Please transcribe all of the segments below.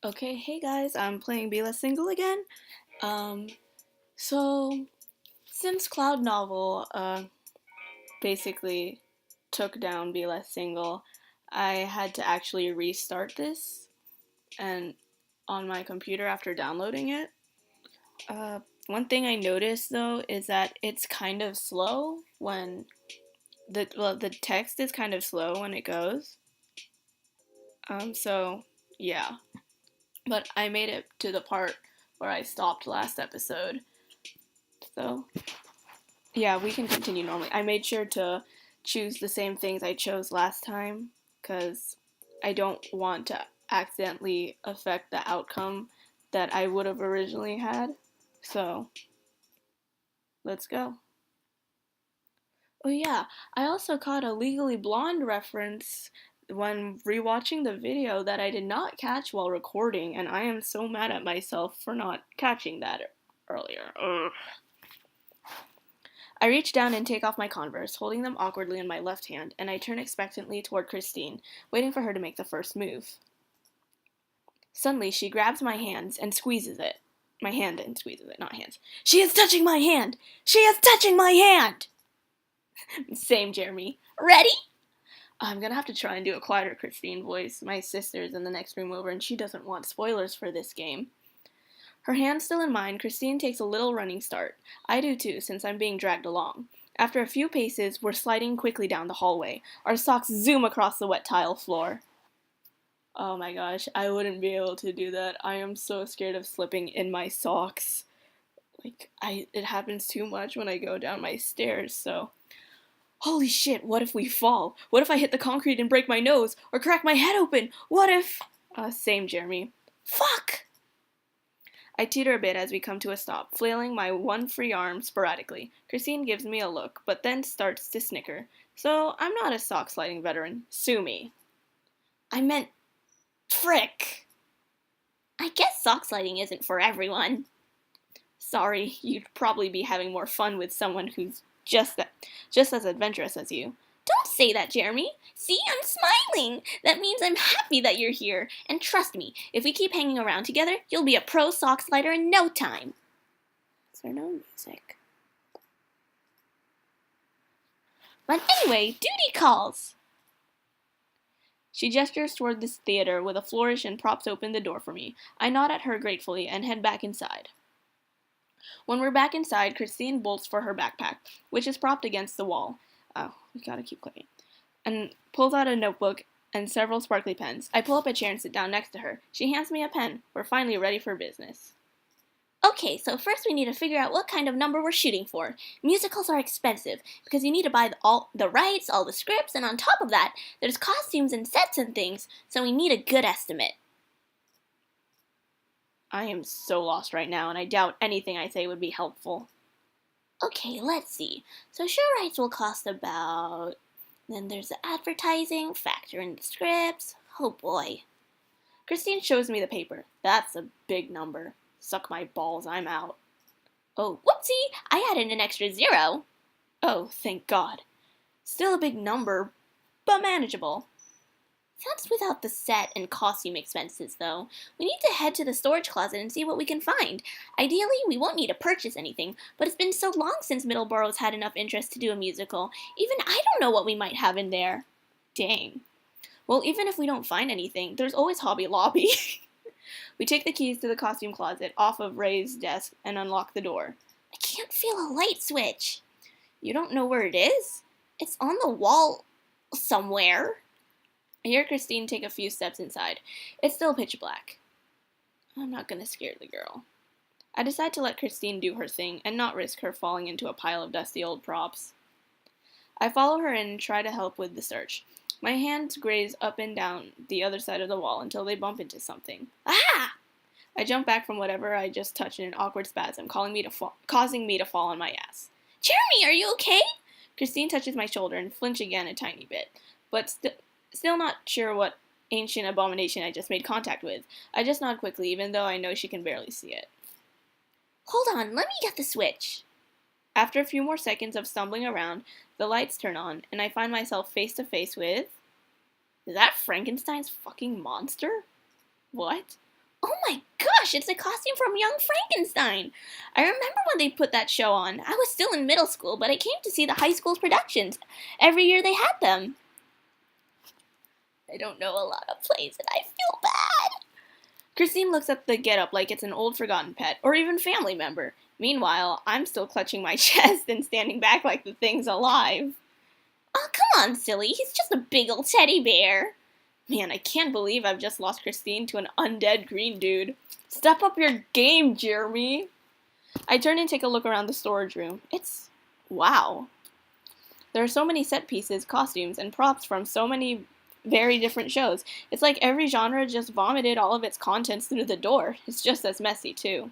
Okay, hey guys, I'm playing Be Less Single again. Um, so since Cloud Novel basically took down Be Less Single, I had to actually restart this and on my computer after downloading it. One thing I noticed though is that it's kind of slow when the text is kind of slow when it goes. So yeah, but I made it to the part where I stopped last episode. So yeah, we can continue normally. I made sure to choose the same things I chose last time because I don't want to accidentally affect the outcome that I would have originally had. So, let's go. Oh, yeah, I also caught a Legally Blonde reference when rewatching the video that I did not catch while recording, and I am so mad at myself for not catching that earlier. Ugh. I reach down and take off my Converse, holding them awkwardly in my left hand, and I turn expectantly toward Christine, waiting for her to make the first move. Suddenly, she grabs my hands and squeezes it. My hand and squeezes it, not hands. She is touching my hand! She is touching my hand! Same, Jeremy. Ready? I'm gonna have to try and do a quieter Christine voice. My sister's in the next room over, and she doesn't want spoilers for this game. Her hand still in mine, Christine takes a little running start. I do too, since I'm being dragged along. After a few paces, we're sliding quickly down the hallway. Our socks zoom across the wet tile floor. Oh my gosh, I wouldn't be able to do that. I am so scared of slipping in my socks. It happens too much when I go down my stairs, so. Holy shit, what if we fall? What if I hit the concrete and break my nose? Or crack my head open? What if. Same, Jeremy. Fuck! I teeter a bit as we come to a stop, flailing my one free arm sporadically. Christine gives me a look, but then starts to snicker. So I'm not a sock sliding veteran. Sue me. I meant frick. I guess sock sliding isn't for everyone. Sorry, you'd probably be having more fun with someone who's just as adventurous as you. Don't say that, Jeremy. See, I'm smiling. That means I'm happy that you're here. And trust me, if we keep hanging around together, you'll be a pro sock slider in no time. Is there no music? But anyway, duty calls. She gestures toward this theater with a flourish and props open the door for me. I nod at her gratefully and head back inside. When we're back inside, Christine bolts for her backpack, which is propped against the wall. Oh, we gotta keep clicking. And pulls out a notebook and several sparkly pens. I pull up a chair and sit down next to her. She hands me a pen. We're finally ready for business. Okay, so first we need to figure out what kind of number we're shooting for. Musicals are expensive because you need to buy all the rights, all the scripts, and on top of that, there's costumes and sets and things, so we need a good estimate. I am so lost right now, and I doubt anything I say would be helpful. Okay, let's see. So show rights will cost about. Then there's the advertising, factor in the scripts. Oh boy. Christine shows me the paper. That's a big number. Suck my balls, I'm out. Oh, whoopsie! I added an extra 0. Oh, thank God. Still a big number, but manageable. That's without the set and costume expenses, though. We need to head to the storage closet and see what we can find. Ideally, we won't need to purchase anything, but it's been so long since Middleborough's had enough interest to do a musical. Even I don't know what we might have in there. Dang. Well, even if we don't find anything, there's always Hobby Lobby. We take the keys to the costume closet off of Ray's desk and unlock the door. I can't feel a light switch. You don't know where it is? It's on the wall somewhere. I hear Christine take a few steps inside. It's still pitch black. I'm not gonna scare the girl. I decide to let Christine do her thing and not risk her falling into a pile of dusty old props. I follow her in and try to help with the search. My hands graze up and down the other side of the wall until they bump into something. Ah! I jump back from whatever I just touched in an awkward spasm, causing me to fall on my ass. Jeremy, are you okay? Christine touches my shoulder and flinch again a tiny bit, but still not sure what ancient abomination I just made contact with. I just nod quickly, even though I know she can barely see it. Hold on, let me get the switch. After a few more seconds of stumbling around, the lights turn on, and I find myself face to face with. Is that Frankenstein's fucking monster? What? Oh my gosh, it's a costume from Young Frankenstein! I remember when they put that show on. I was still in middle school, but I came to see the high school's productions. Every year they had them. I don't know a lot of plays and I feel bad. Christine looks at the getup like it's an old forgotten pet, or even family member. Meanwhile, I'm still clutching my chest and standing back like the thing's alive. Oh, come on, silly. He's just a big old teddy bear. Man, I can't believe I've just lost Christine to an undead green dude. Step up your game, Jeremy. I turn and take a look around the storage room. Wow. There are so many set pieces, costumes, and props from so many very different shows. It's like every genre just vomited all of its contents through the door. It's just as messy, too.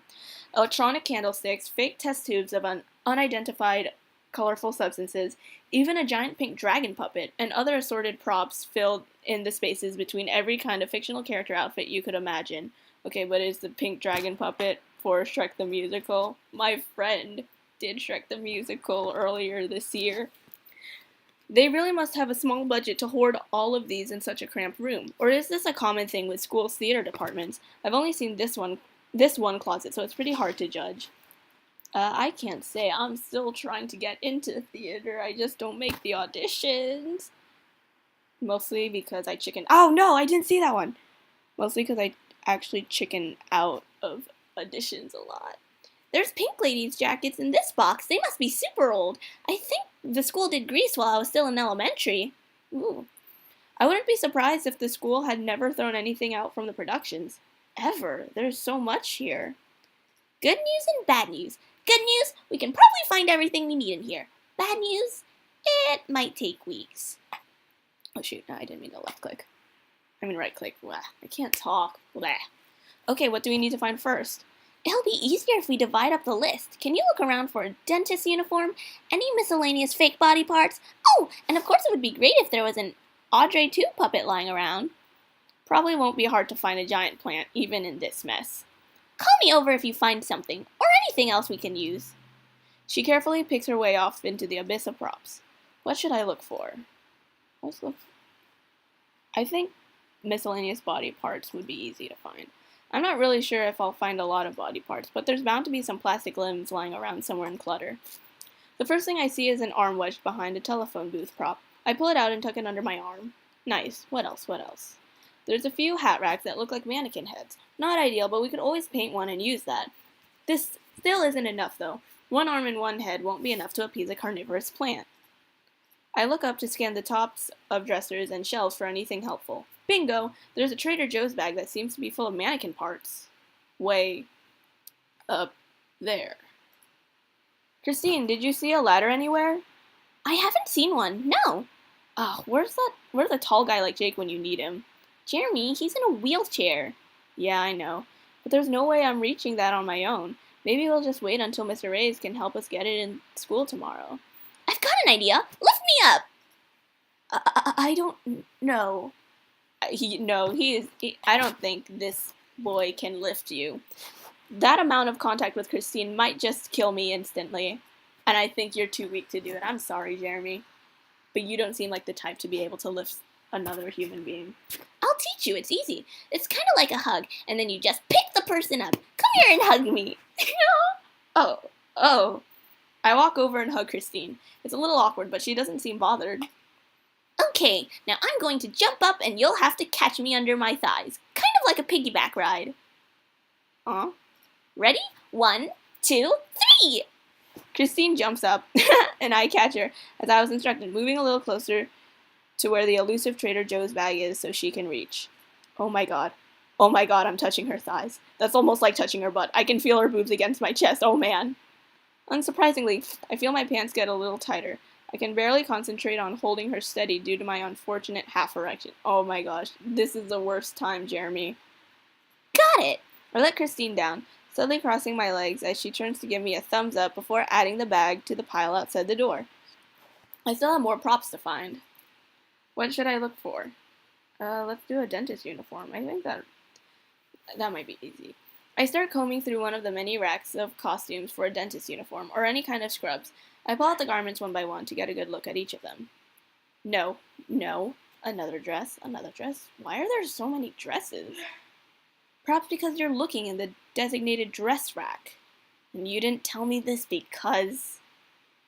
Electronic candlesticks, fake test tubes of unidentified colorful substances, even a giant pink dragon puppet, and other assorted props filled in the spaces between every kind of fictional character outfit you could imagine. Okay, but is the pink dragon puppet for Shrek the Musical? My friend did Shrek the Musical earlier this year. They really must have a small budget to hoard all of these in such a cramped room. Or is this a common thing with schools' theater departments? I've only seen this one closet, so it's pretty hard to judge. I can't say. I'm still trying to get into theater. I just don't make the auditions. Mostly because I chicken. Oh no, I didn't see that one. Mostly because I actually chicken out of auditions a lot. There's pink ladies' jackets in this box. They must be super old. I think the school did Grease while I was still in elementary. Ooh. I wouldn't be surprised if the school had never thrown anything out from the productions. Ever. There's so much here. Good news and bad news. Good news, we can probably find everything we need in here. Bad news, it might take weeks. Oh shoot, no, I didn't mean to left click. I mean right click. Blah. I can't talk. Blah. Okay, what do we need to find first? It'll be easier if we divide up the list. Can you look around for a dentist uniform? Any miscellaneous fake body parts? Oh, and of course it would be great if there was an Audrey 2 puppet lying around. Probably won't be hard to find a giant plant, even in this mess. Call me over if you find something, or anything else we can use. She carefully picks her way off into the abyss of props. What should I look for? I think miscellaneous body parts would be easy to find. I'm not really sure if I'll find a lot of body parts, but there's bound to be some plastic limbs lying around somewhere in clutter. The first thing I see is an arm wedged behind a telephone booth prop. I pull it out and tuck it under my arm. Nice. What else? There's a few hat racks that look like mannequin heads. Not ideal, but we could always paint one and use that. This still isn't enough, though. One arm and one head won't be enough to appease a carnivorous plant. I look up to scan the tops of dressers and shelves for anything helpful. Bingo! There's a Trader Joe's bag that seems to be full of mannequin parts. Way up there. Christine, did you see a ladder anywhere? I haven't seen one, no. Where's the tall guy like Jake when you need him? Jeremy, he's in a wheelchair. Yeah, I know. But there's no way I'm reaching that on my own. Maybe we'll just wait until Mr. Reyes can help us get it in school tomorrow. I've got an idea. Lift me up. I don't know. I don't think this boy can lift you. That amount of contact with Christine might just kill me instantly. And I think you're too weak to do it. I'm sorry, Jeremy. But you don't seem like the type to be able to lift another human being. I'll teach you. It's easy. It's kind of like a hug, and then you just pick the person up. Come here and hug me. Oh. I walk over and hug Christine. It's a little awkward, but she doesn't seem bothered. Okay, now I'm going to jump up and you'll have to catch me under my thighs. Kind of like a piggyback ride. Ready? 1, 2, 3! Christine jumps up, and I catch her, as I was instructed, moving a little closer to where the elusive Trader Joe's bag is so she can reach. Oh my god, I'm touching her thighs. That's almost like touching her butt. I can feel her boobs against my chest, oh man. Unsurprisingly, I feel my pants get a little tighter. I can barely concentrate on holding her steady due to my unfortunate half erection. Oh my gosh, this is the worst time, Jeremy. Got it! I let Christine down, slowly crossing my legs as she turns to give me a thumbs up before adding the bag to the pile outside the door. I still have more props to find. What should I look for? Let's do a dentist uniform. I think that might be easy. I start combing through one of the many racks of costumes for a dentist uniform, or any kind of scrubs. I pull out the garments one by one to get a good look at each of them. No. Another dress. Why are there so many dresses? Perhaps because you're looking in the designated dress rack. And you didn't tell me this because...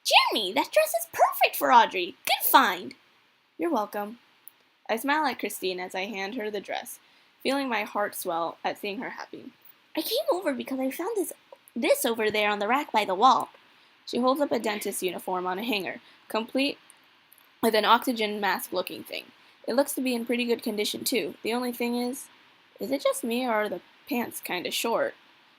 Jeremy, that dress is perfect for Audrey. Good find. You're welcome. I smile at Christine as I hand her the dress, feeling my heart swell at seeing her happy. I came over because I found this over there on the rack by the wall. She holds up a dentist's uniform on a hanger, complete with an oxygen mask-looking thing. It looks to be in pretty good condition, too. The only thing is it just me or are the pants kind of short?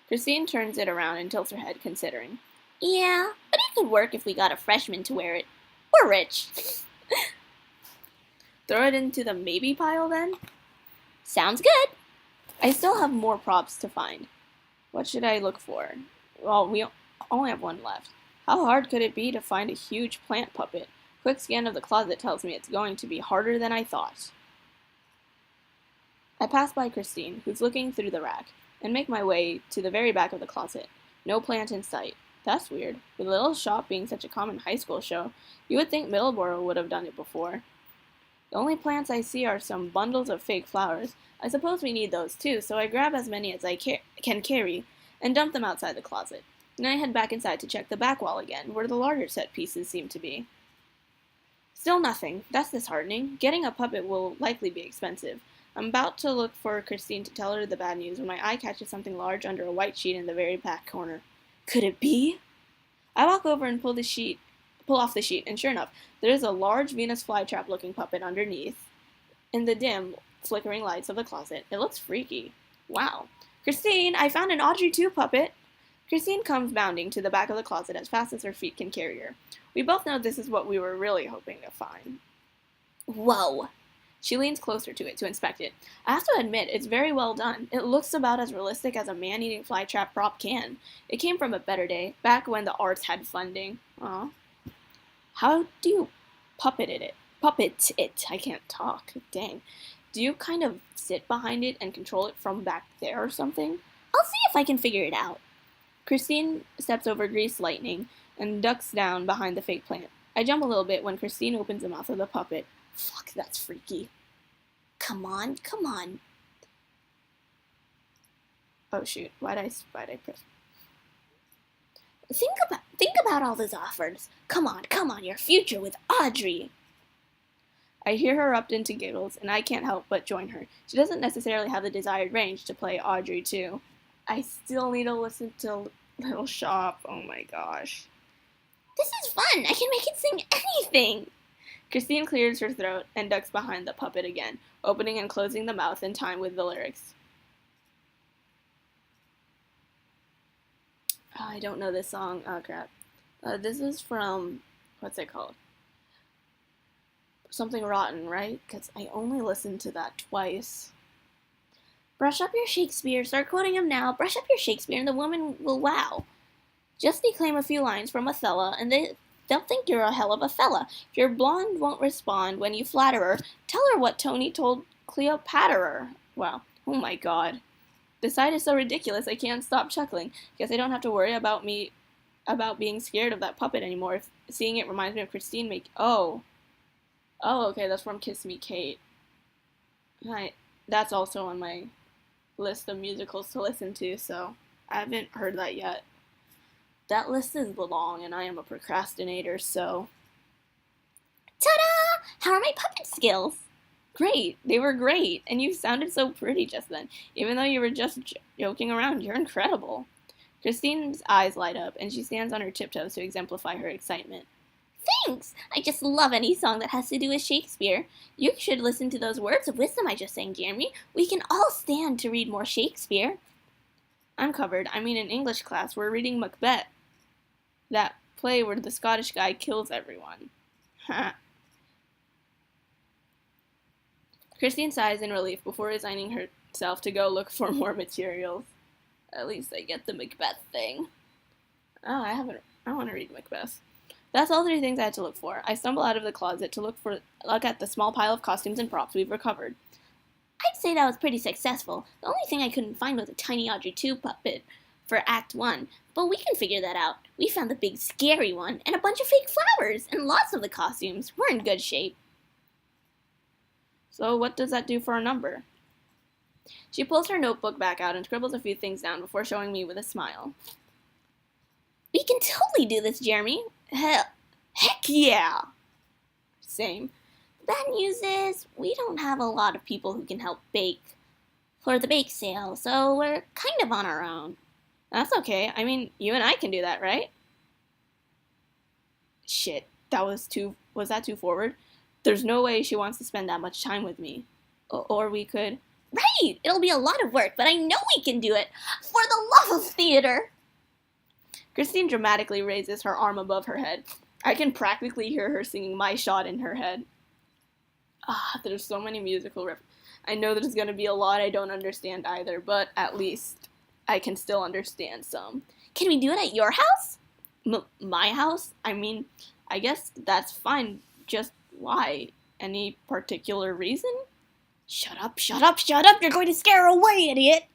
Christine turns it around and tilts her head, considering. Yeah, but it could work if we got a freshman to wear it. We're rich. Throw it into the maybe pile, then? Sounds good. I still have more props to find. What should I look for? Well, we only have one left. How hard could it be to find a huge plant puppet? Quick scan of the closet tells me it's going to be harder than I thought. I pass by Christine, who's looking through the rack, and make my way to the very back of the closet. No plant in sight. That's weird. With Little Shop being such a common high school show, you would think Middleborough would have done it before. The only plants I see are some bundles of fake flowers. I suppose we need those too, so I grab as many as I can carry and dump them outside the closet. Then I head back inside to check the back wall again, where the larger set pieces seem to be. Still nothing. That's disheartening. Getting a puppet will likely be expensive. I'm about to look for Christine to tell her the bad news when my eye catches something large under a white sheet in the very back corner. Could it be? I walk over and pull off the sheet, and sure enough, there is a large Venus flytrap-looking puppet underneath. In the dim, flickering lights of the closet, it looks freaky. Wow. Christine, I found an Audrey 2 puppet. Christine comes bounding to the back of the closet as fast as her feet can carry her. We both know this is what we were really hoping to find. Whoa. She leans closer to it to inspect it. I have to admit, it's very well done. It looks about as realistic as a man-eating flytrap prop can. It came from a better day, back when the arts had funding. Aw. How do you puppet it? I can't talk. Dang. Do you kind of sit behind it and control it from back there or something? I'll see if I can figure it out. Christine steps over Grease Lightning and ducks down behind the fake plant. I jump a little bit when Christine opens the mouth of the puppet. Fuck, that's freaky. Come on. Oh shoot, why'd I press? Think about all those offers. Come on, your future with Audrey. I hear her erupt into giggles, and I can't help but join her. She doesn't necessarily have the desired range to play Audrey 2. I still need to listen to Little Shop. Oh my gosh. This is fun. I can make it sing anything. Christine clears her throat and ducks behind the puppet again, opening and closing the mouth in time with the lyrics. Oh, I don't know this song. Oh, crap. This is from, what's it called? Something Rotten, right? Because I only listened to that twice. Brush up your Shakespeare. Start quoting him now. Brush up your Shakespeare and the woman will wow. Just declaim a few lines from Othello and they'll think you're a hell of a fella. If your blonde won't respond when you flatter her, tell her what Tony told Cleopatra. Wow. Oh my god. The sight is so ridiculous I can't stop chuckling. Guess I don't have to worry about being scared of that puppet anymore. If seeing it reminds me of Christine Oh, okay, that's from Kiss Me, Kate. That's also on my list of musicals to listen to, so I haven't heard that yet. That list is long, and I am a procrastinator, so... Ta-da! How are my puppet skills? Great. They were great, and you sounded so pretty just then. Even though you were just joking around, you're incredible. Christine's eyes light up, and she stands on her tiptoes to exemplify her excitement. Thanks! I just love any song that has to do with Shakespeare. You should listen to those words of wisdom I just sang, Jeremy. We can all stand to read more Shakespeare. I'm covered. I mean, in English class, we're reading Macbeth. That play where the Scottish guy kills everyone. Christine sighs in relief before resigning herself to go look for more materials. At least I get the Macbeth thing. Oh, I want to read Macbeth. That's all 3 things I had to look for. I stumble out of the closet to look at the small pile of costumes and props we've recovered. I'd say that was pretty successful. The only thing I couldn't find was a tiny Audrey 2 puppet for Act 1, but we can figure that out. We found the big scary one, and a bunch of fake flowers, and lots of the costumes. We're in good shape. So what does that do for our number? She pulls her notebook back out and scribbles a few things down before showing me with a smile. We can totally do this, Jeremy. Heck yeah! Same. The bad news is, we don't have a lot of people who can help bake for the bake sale, so we're kind of on our own. That's okay. I mean, you and I can do that, right? Shit, was that too forward? There's no way she wants to spend that much time with me. Or we could... Right! It'll be a lot of work, but I know we can do it! For the love of theater! Christine dramatically raises her arm above her head. I can practically hear her singing my shot in her head. There's so many musical references. I know there's going to be a lot I don't understand either, but at least I can still understand some. Can we do it at your house? My house? I mean, I guess that's fine. Just why? Any particular reason? Shut up, shut up, shut up! You're going to scare her away, idiot!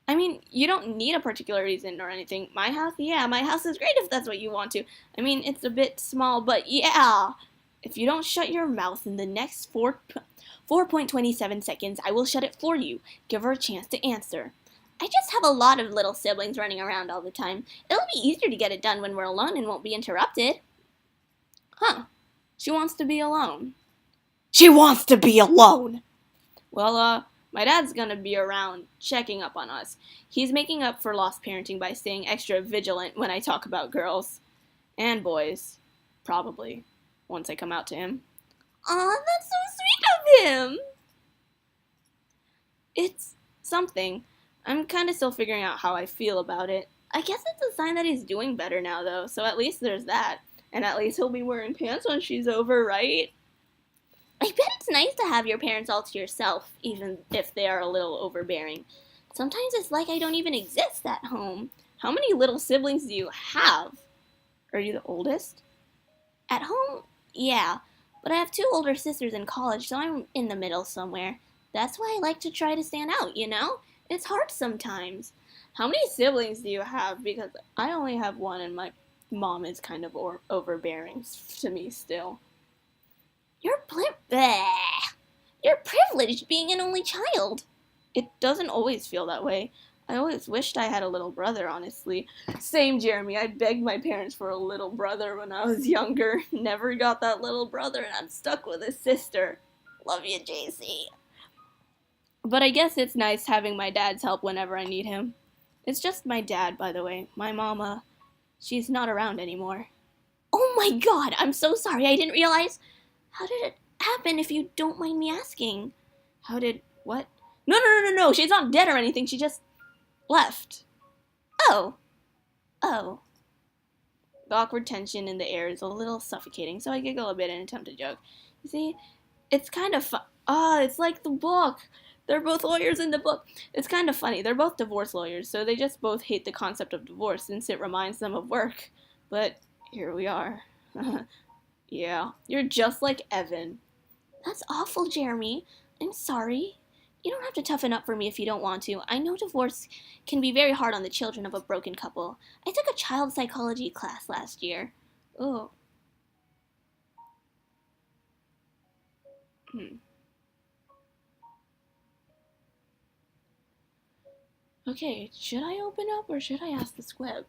I mean, you don't need a particular reason or anything. My house? Yeah, my house is great if that's what you want to. I mean, it's a bit small, but yeah! If you don't shut your mouth in the next 4.27 seconds, I will shut it for you. Give her a chance to answer. I just have a lot of little siblings running around all the time. It'll be easier to get it done when we're alone and won't be interrupted. Huh. She wants to be alone. She wants to be alone! Well, my dad's gonna be around checking up on us. He's making up for lost parenting by staying extra vigilant when I talk about girls. And boys. Probably. Once I come out to him. Aw, that's so sweet of him! It's something. I'm kinda still figuring out how I feel about it. I guess it's a sign that he's doing better now, though, so at least there's that. And at least he'll be wearing pants when she's over, right? I bet it's nice to have your parents all to yourself, even if they are a little overbearing. Sometimes it's like I don't even exist at home. How many little siblings do you have? Are you the oldest? At home, yeah. But I have 2 older sisters in college, so I'm in the middle somewhere. That's why I like to try to stand out, you know? It's hard sometimes. How many siblings do you have? Because I only have 1 and my mom is kind of overbearing to me still. You're privileged being an only child. It doesn't always feel that way. I always wished I had a little brother, honestly. Same, Jeremy. I begged my parents for a little brother when I was younger. Never got that little brother, and I'm stuck with a sister. Love you, JC. But I guess it's nice having my dad's help whenever I need him. It's just my dad, by the way. My mama, she's not around anymore. Oh my god, I'm so sorry. I didn't realize... How did it happen, if you don't mind me asking? What? No, she's not dead or anything, she just left. Oh. The awkward tension in the air is a little suffocating, so I giggle a bit and attempt to joke. You see, it's kind of it's like the book. They're both lawyers in the book. It's kind of funny. They're both divorce lawyers, so they just both hate the concept of divorce since it reminds them of work. But here we are. Yeah, you're just like Evan. That's awful, Jeremy. I'm sorry. You don't have to toughen up for me if you don't want to. I know divorce can be very hard on the children of a broken couple. I took a child psychology class last year. Oh. Okay, should I open up or should I ask the squib?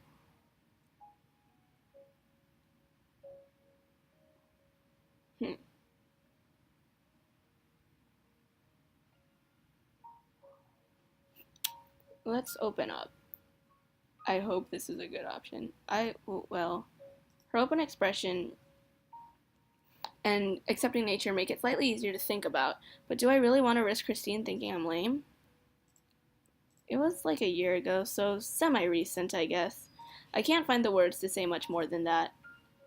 Let's open up. I hope this is a good option. Her open expression and accepting nature make it slightly easier to think about, but do I really want to risk Christine thinking I'm lame? It was like a year ago, so semi-recent, I guess. I can't find the words to say much more than that.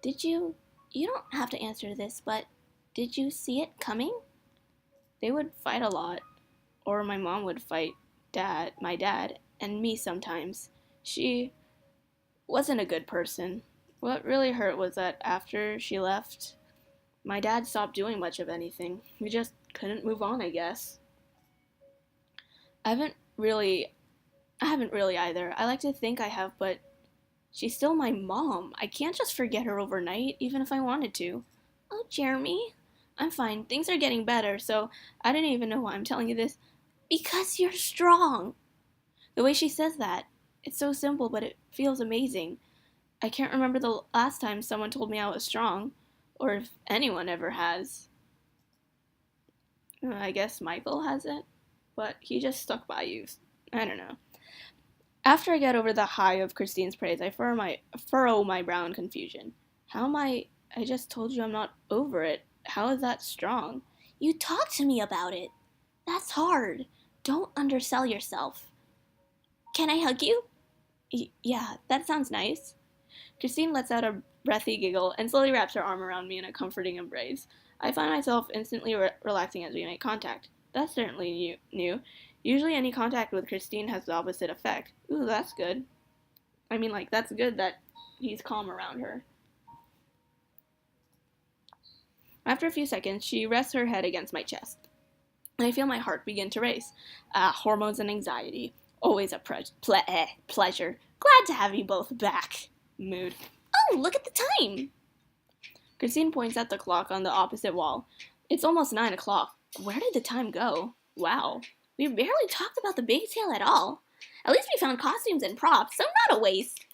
You don't have to answer this, but did you see it coming? They would fight a lot, or my mom would fight my dad, and me sometimes. She wasn't a good person. What really hurt was that after she left, my dad stopped doing much of anything. We just couldn't move on, I guess. I haven't really either. I like to think I have, but she's still my mom. I can't just forget her overnight, even if I wanted to. Oh, Jeremy. I'm fine. Things are getting better, so I didn't even know why I'm telling you this. Because you're strong. The way she says that, it's so simple, but it feels amazing. I can't remember the last time someone told me I was strong, or if anyone ever has. I guess Michael hasn't, but he just stuck by you. I don't know. After I get over the high of Christine's praise, I furrow my brow in confusion. How am I? I just told you I'm not over it. How is that strong? You talked to me about it. That's hard. Don't undersell yourself. Can I hug you? Yeah, that sounds nice. Christine lets out a breathy giggle and slowly wraps her arm around me in a comforting embrace. I find myself instantly relaxing as we make contact. That's certainly new. Usually any contact with Christine has the opposite effect. Ooh, that's good. I mean, like, that's good that he's calm around her. After a few seconds, she rests her head against my chest. I feel my heart begin to race. Hormones and anxiety. Always a pleasure. Glad to have you both back. Mood. Oh, look at the time! Christine points at the clock on the opposite wall. It's almost 9 o'clock. Where did the time go? Wow. We barely talked about the big sale at all. At least we found costumes and props, so not a waste.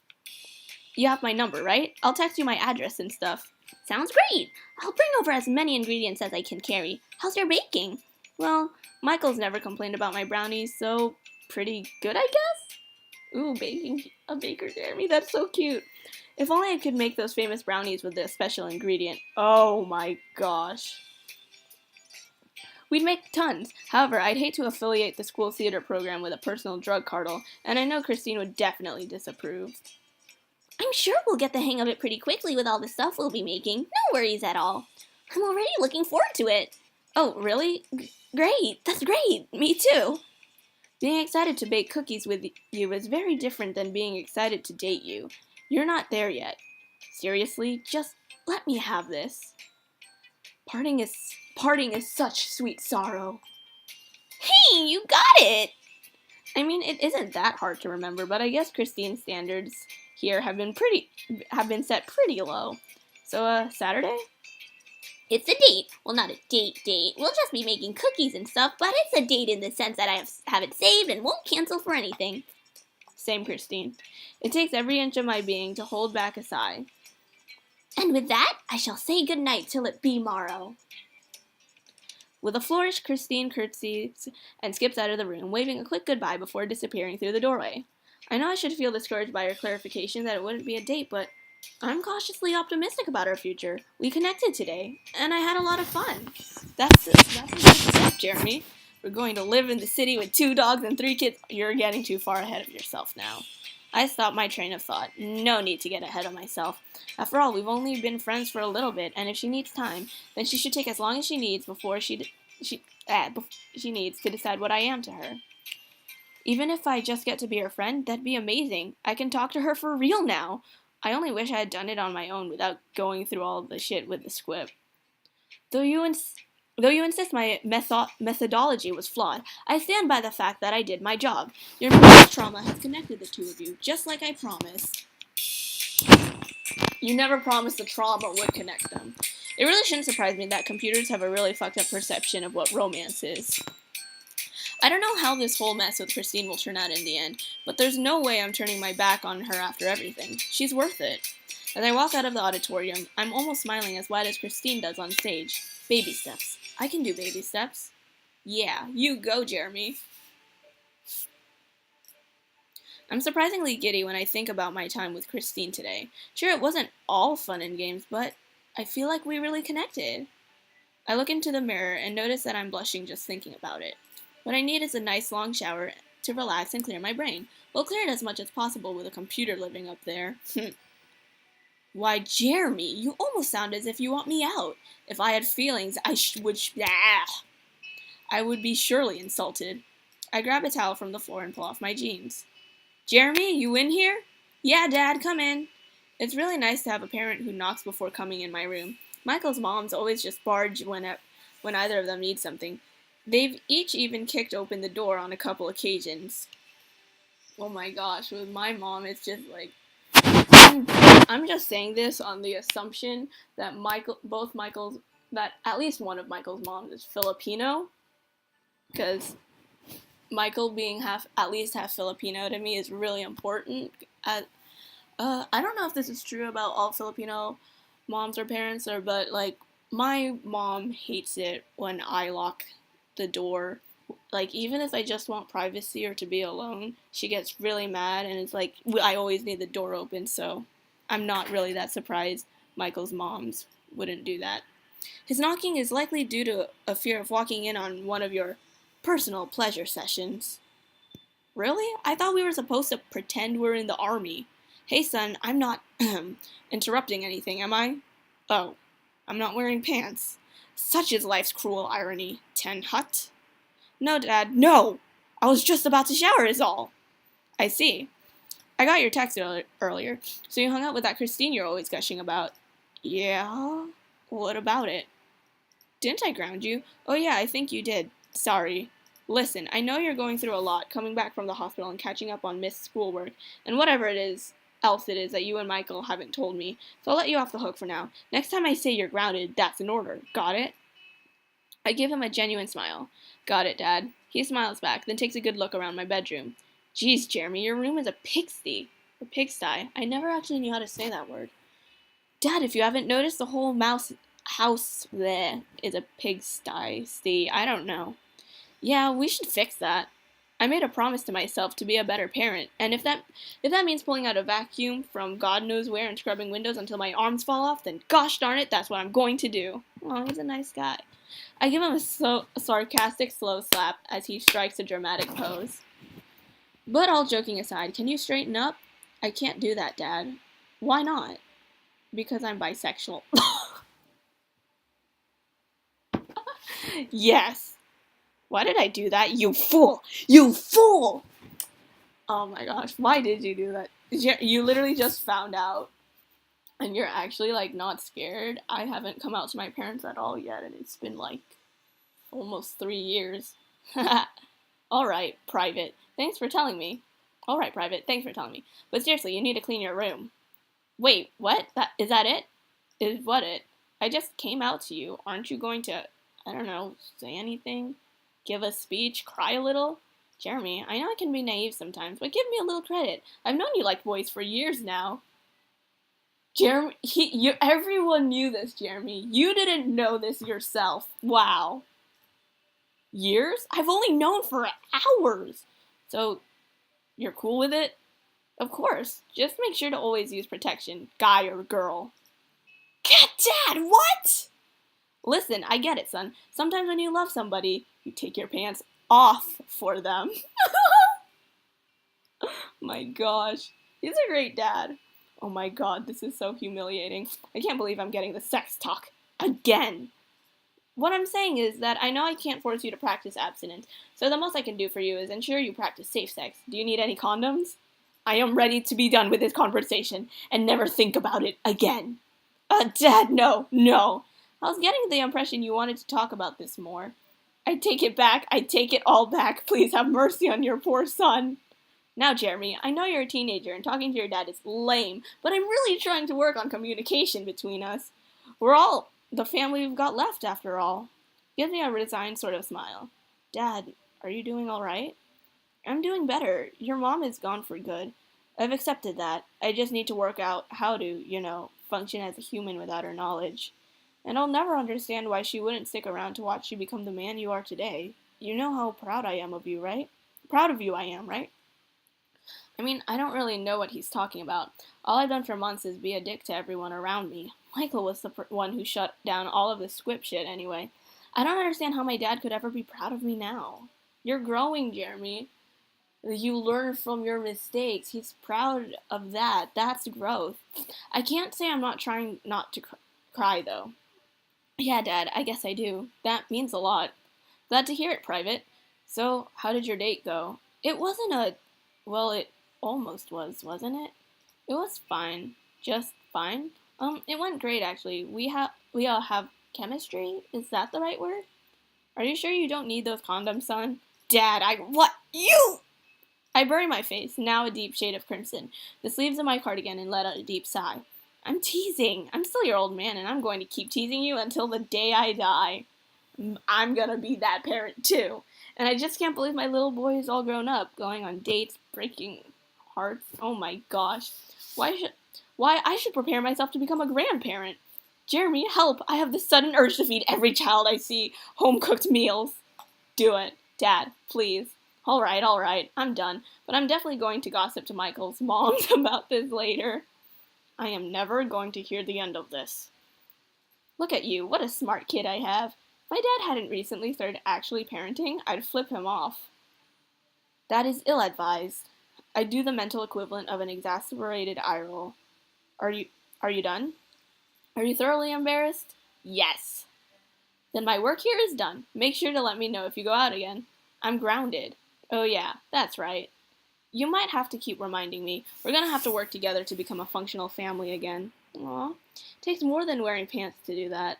You have my number, right? I'll text you my address and stuff. Sounds great! I'll bring over as many ingredients as I can carry. How's your baking? Well, Michael's never complained about my brownies, so pretty good, I guess? Ooh, baking a baker, Jeremy, that's so cute. If only I could make those famous brownies with this special ingredient. Oh my gosh. We'd make tons. However, I'd hate to affiliate the school theater program with a personal drug cartel, and I know Christine would definitely disapprove. I'm sure we'll get the hang of it pretty quickly with all the stuff we'll be making. No worries at all. I'm already looking forward to it. Oh, really? Great. That's great. Me too. Being excited to bake cookies with you is very different than being excited to date you. You're not there yet. Seriously, just let me have this. Parting is such sweet sorrow. Hey, you got it! I mean, it isn't that hard to remember, but I guess Christine's standards here have been set pretty low. So, Saturday? It's a date. Well, not a date. We'll just be making cookies and stuff, but it's a date in the sense that I have it saved and won't cancel for anything. Same, Christine. It takes every inch of my being to hold back a sigh. And with that, I shall say good night till it be morrow. With a flourish, Christine curtsies and skips out of the room, waving a quick goodbye before disappearing through the doorway. I know I should feel discouraged by her clarification that it wouldn't be a date, but I'm cautiously optimistic about our future. We connected today, and I had a lot of fun. That's a good step, Jeremy. We're going to live in the city with 2 dogs and 3 kids. You're getting too far ahead of yourself now. I stopped my train of thought. No need to get ahead of myself. After all, we've only been friends for a little bit, and if she needs time, then she should take as long as she needs before she needs to decide what I am to her. Even if I just get to be her friend, that'd be amazing. I can talk to her for real now. I only wish I had done it on my own without going through all of the shit with the squib. Though you insist my methodology was flawed, I stand by the fact that I did my job. Your mental trauma has connected the two of you, just like I promised. You never promised the trauma would connect them. It really shouldn't surprise me that computers have a really fucked up perception of what romance is. I don't know how this whole mess with Christine will turn out in the end, but there's no way I'm turning my back on her after everything. She's worth it. As I walk out of the auditorium, I'm almost smiling as wide as Christine does on stage. Baby steps. I can do baby steps. Yeah, you go, Jeremy. I'm surprisingly giddy when I think about my time with Christine today. Sure, it wasn't all fun and games, but I feel like we really connected. I look into the mirror and notice that I'm blushing just thinking about it. What I need is a nice long shower to relax and clear my brain. We'll clear it as much as possible with a computer living up there. Why, Jeremy, you almost sound as if you want me out. If I had feelings, I would be surely insulted. I grab a towel from the floor and pull off my jeans. Jeremy, you in here? Yeah, Dad, come in. It's really nice to have a parent who knocks before coming in my room. Michael's moms always just barge when either of them needs something. They've each even kicked open the door on a couple occasions. Oh my gosh, with my mom, it's just like... I'm just saying this on the assumption that at least one of Michael's moms is Filipino. Because Michael being at least half Filipino to me is really important. I don't know if this is true about all Filipino moms or parents, but like my mom hates it when I lock the door. Like even if I just want privacy or to be alone, she gets really mad, and it's like I always need the door open. So I'm not really that surprised Michael's moms wouldn't do that. His knocking is likely due to a fear of walking in on one of your personal pleasure sessions. Really? I thought we were supposed to pretend we're in the army. Hey son, I'm not interrupting anything, am I? Oh, I'm not wearing pants. Such is life's cruel irony, Ten Hut. No, Dad, no! I was just about to shower is all. I see. I got your text earlier, so you hung out with that Christine you're always gushing about. Yeah? What about it? Didn't I ground you? Oh yeah, I think you did. Sorry. Listen, I know you're going through a lot, coming back from the hospital and catching up on missed schoolwork, and whatever else it is that you and Michael haven't told me, so I'll let you off the hook for now. Next time I say you're grounded, that's an order. Got it? I give him a genuine smile. Got it, Dad. He smiles back, then takes a good look around my bedroom. Geez, Jeremy, your room is a pigsty. A pigsty. I never actually knew how to say that word. Dad, if you haven't noticed, the whole house there is a pigsty. See, I don't know. Yeah, we should fix that. I made a promise to myself to be a better parent, and if that means pulling out a vacuum from God knows where and scrubbing windows until my arms fall off, then gosh darn it, that's what I'm going to do. Oh, he's a nice guy. I give him a sarcastic slow slap as he strikes a dramatic pose. But all joking aside, can you straighten up? I can't do that, Dad. Why not? Because I'm bisexual. Yes. Why did I do that? You fool! You fool! Oh my gosh, why did you do that? You literally just found out. And you're actually, like, not scared. I haven't come out to my parents at all yet, and it's been, like, almost 3 years. Alright, Private. Thanks for telling me. Alright, Private. Thanks for telling me. But seriously, you need to clean your room. Wait, what? Is that it? Is what it? I just came out to you. Aren't you going to, I don't know, say anything? Give a speech? Cry a little? Jeremy, I know I can be naive sometimes, but give me a little credit. I've known you like boys for years now. Jeremy, everyone knew this, Jeremy. You didn't know this yourself. Wow. Years? I've only known for hours. So, you're cool with it? Of course. Just make sure to always use protection, guy or girl. Dad, what? Listen, I get it, son. Sometimes when you love somebody, you take your pants off for them. My gosh. He's a great dad. Oh my god, this is so humiliating. I can't believe I'm getting the sex talk again. What I'm saying is that I know I can't force you to practice abstinence, so the most I can do for you is ensure you practice safe sex. Do you need any condoms? I am ready to be done with this conversation and never think about it again. Dad, no. I was getting the impression you wanted to talk about this more. I take it back. I take it all back. Please have mercy on your poor son. Now, Jeremy, I know you're a teenager and talking to your dad is lame, but I'm really trying to work on communication between us. We're all the family we've got left, after all. Gives me a resigned sort of smile. Dad, are you doing all right? I'm doing better. Your mom is gone for good. I've accepted that. I just need to work out how to, function as a human without her knowledge. And I'll never understand why she wouldn't stick around to watch you become the man you are today. You know how proud I am of you, right? Proud of you I am, right? I mean, I don't really know what he's talking about. All I've done for months is be a dick to everyone around me. Michael was the one who shut down all of this squip shit anyway. I don't understand how my dad could ever be proud of me now. You're growing, Jeremy. You learn from your mistakes. He's proud of that. That's growth. I can't say I'm not trying not to cry, though. Yeah, Dad, I guess I do. That means a lot. Glad to hear it, Private. So, how did your date go? It wasn't well, it almost was, wasn't it? It was fine. Just fine. It went great, actually. We all have chemistry? Is that the right word? Are you sure you don't need those condoms, son? Dad, what? You! I bury my face, now a deep shade of crimson, the sleeves of my cardigan, and let out a deep sigh. I'm teasing. I'm still your old man, and I'm going to keep teasing you until the day I die. I'm gonna be that parent, too. And I just can't believe my little boy is all grown up, going on dates, breaking hearts. Oh my gosh. Why I should prepare myself to become a grandparent. Jeremy, help! I have this sudden urge to feed every child I see home-cooked meals. Do it. Dad, please. Alright, I'm done. But I'm definitely going to gossip to Michael's moms about this later. I am never going to hear the end of this. Look at you, what a smart kid I have. If my dad hadn't recently started actually parenting, I'd flip him off. That is ill-advised. I do the mental equivalent of an exasperated eye roll. Are you done? Are you thoroughly embarrassed? Yes. Then my work here is done. Make sure to let me know if you go out again. I'm grounded. Oh yeah, that's right. You might have to keep reminding me. We're gonna have to work together to become a functional family again. Aw. Takes more than wearing pants to do that.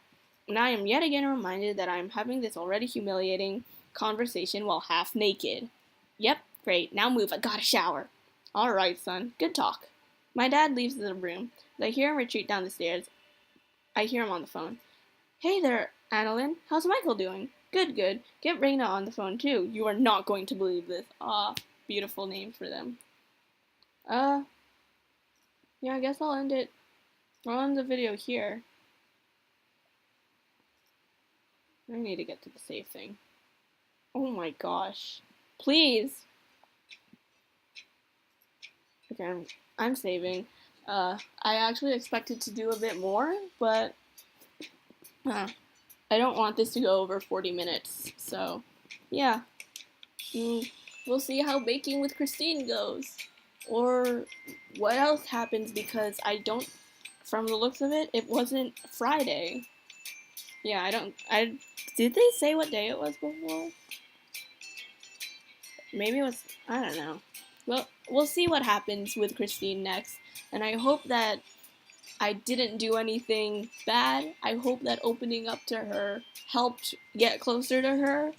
And I am yet again reminded that I am having this already humiliating conversation while half naked. Yep, great. Now move. I gotta shower. Alright, son. Good talk. My dad leaves the room. As I hear him retreat down the stairs, I hear him on the phone. Hey there, Annalyn. How's Michael doing? Good. Get Raina on the phone, too. You are not going to believe this. Beautiful name for them. Yeah, I guess I'll end the video here. I need to get to the save thing. Oh my gosh. Please! Okay, I'm saving. I actually expected to do a bit more, but I don't want this to go over 40 minutes, so yeah. We'll see how baking with Christine goes. Or what else happens, because from the looks of it, it wasn't Friday. Yeah, did they say what day it was before? Maybe it was, I don't know. Well, we'll see what happens with Christine next, and I hope that I didn't do anything bad. I hope that opening up to her helped get closer to her.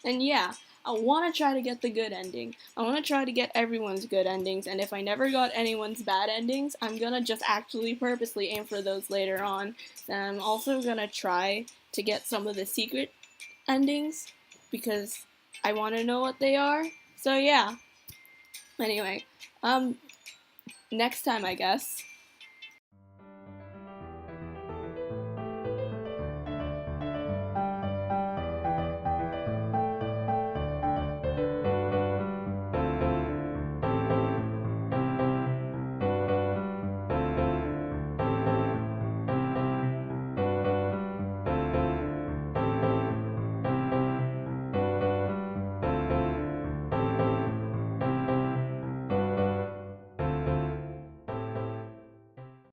And yeah, I want to try to get the good ending. I want to try to get everyone's good endings, and if I never got anyone's bad endings, I'm gonna just actually purposely aim for those later on. And I'm also gonna try to get some of the secret endings, because I want to know what they are. So yeah. Anyway, next time, I guess,